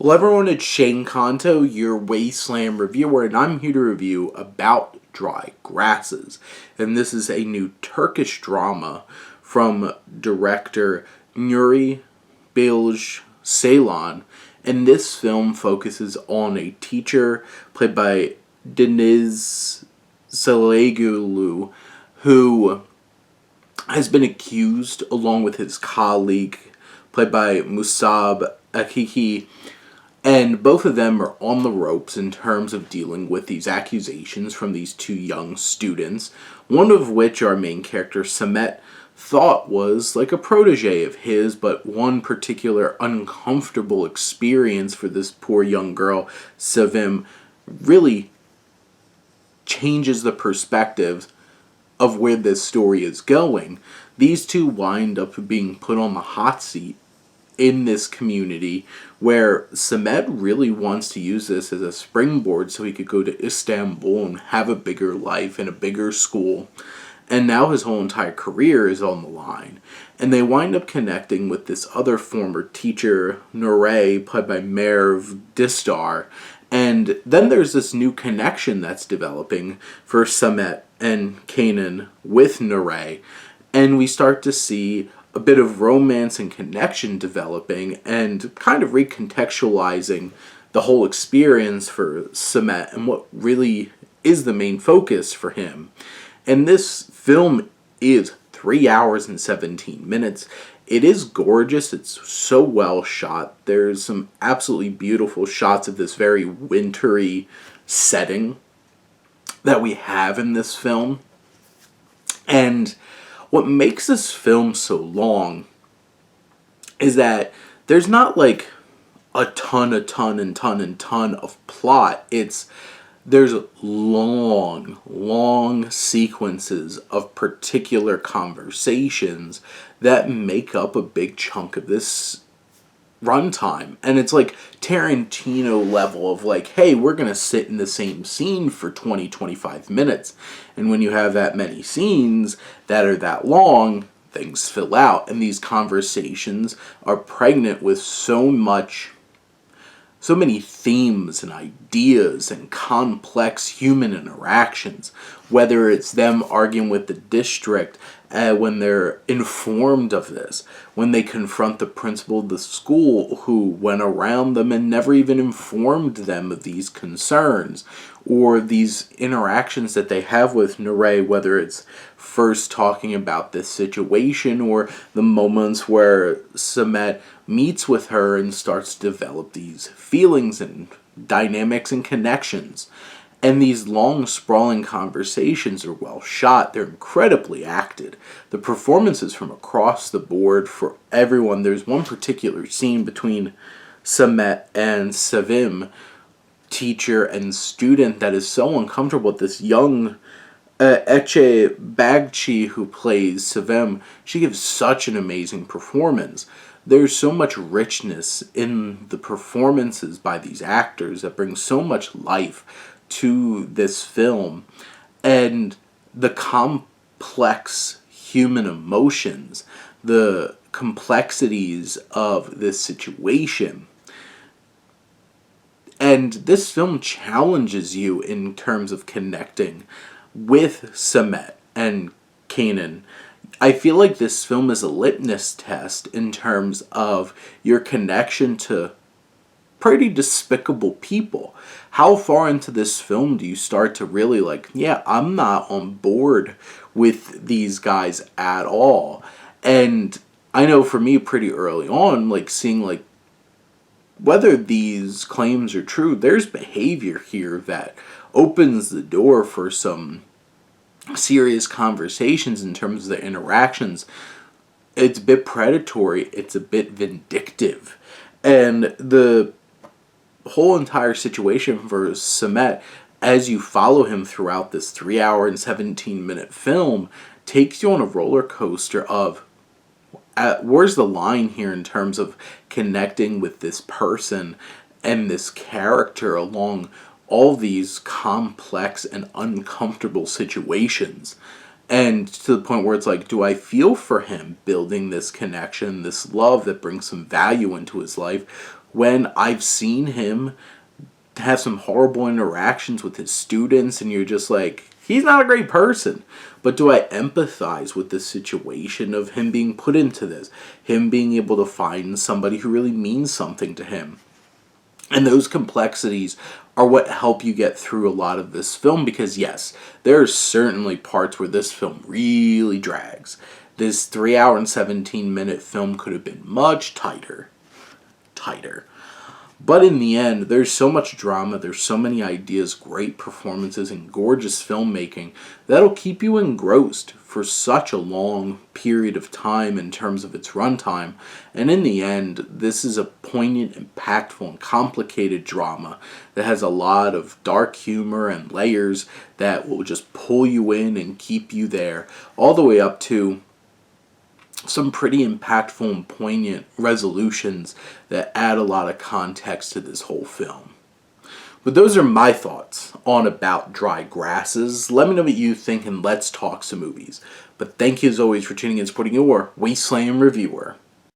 Hello everyone, it's Shane Kanto, your Wasteland reviewer, and I'm here to review About Dry Grasses. And this is a new Turkish drama from director Nuri Bilge Ceylan. And this film focuses on a teacher played by Deniz Salegulu, who has been accused, along with his colleague played by Musab Akiki, and both of them are on the ropes in terms of dealing with these accusations from these two young students, one of which our main character, Samet, thought was like a protege of his, but one particular uncomfortable experience for this poor young girl, Sevim, really changes the perspective of where this story is going. These two wind up being put on the hot seat in this community where Samet really wants to use this as a springboard so he could go to Istanbul and have a bigger life in a bigger school. And now his whole entire career is on the line. And they wind up connecting with this other former teacher, Nure, played by Merv Distar. And then there's this new connection that's developing for Samet and Kanan with Nure. And we start to see a bit of romance and connection developing and kind of recontextualizing the whole experience for Samet and what really is the main focus for him. And this film is 3 hours and 17 minutes. It is gorgeous. It's so well shot. There's some absolutely beautiful shots of this very wintry setting that we have in this film. And what makes this film so long is that there's not like a ton of plot. There's long sequences of particular conversations that make up a big chunk of this runtime. And it's like Tarantino level of like, hey, we're going to sit in the same scene for 20-25 minutes. And when you have that many scenes that are that long, things fill out. And these conversations are pregnant with so many themes and ideas and complex human interactions, whether it's them arguing with the district when they're informed of this, when they confront the principal of the school who went around them and never even informed them of these concerns, or these interactions that they have with Nure, whether it's first talking about this situation or the moments where Samet meets with her and starts to develop these feelings and dynamics and connections. And these long, sprawling conversations are well shot. They're incredibly acted. The performances from across the board for everyone. There's one particular scene between Samet and Sevim, teacher and student, that is so uncomfortable. This young Eche Bagchi, who plays Sevim, she gives such an amazing performance. There's so much richness in the performances by these actors that brings so much life to this film, and the complex human emotions, the complexities of this situation. And this film challenges you in terms of connecting with Samet and Kanan. I feel like this film is a litmus test in terms of your connection to pretty despicable people. How far into this film do you start to really like, yeah, I'm not on board with these guys at all? And I know for me pretty early on, like seeing like whether these claims are true, there's behavior here that opens the door for some serious conversations in terms of the interactions. It's a bit predatory, it's a bit vindictive. And the whole entire situation for Samet, as you follow him throughout this 3 hour and 17 minute film, takes you on a roller coaster of where's the line here in terms of connecting with this person and this character along all these complex and uncomfortable situations. And to the point where it's like, do I feel for him building this connection, this love that brings some value into his life? when I've seen him have some horrible interactions with his students, and you're just like, he's not a great person. But do I empathize with the situation of him being put into this? Him being able to find somebody who really means something to him. And those complexities are what help you get through a lot of this film, because yes, there are certainly parts where this film really drags. This 3 hour and 17-minute film could have been much tighter. But in the end, there's so much drama, there's so many ideas, great performances, and gorgeous filmmaking that'll keep you engrossed for such a long period of time in terms of its runtime. And in the end, this is a poignant, impactful, and complicated drama that has a lot of dark humor and layers that will just pull you in and keep you there, all the way up to some pretty impactful and poignant resolutions that add a lot of context to this whole film. But those are my thoughts on About Dry Grasses. Let me know what you think, and let's talk some movies. But thank you as always for tuning in and supporting your Wasteland reviewer.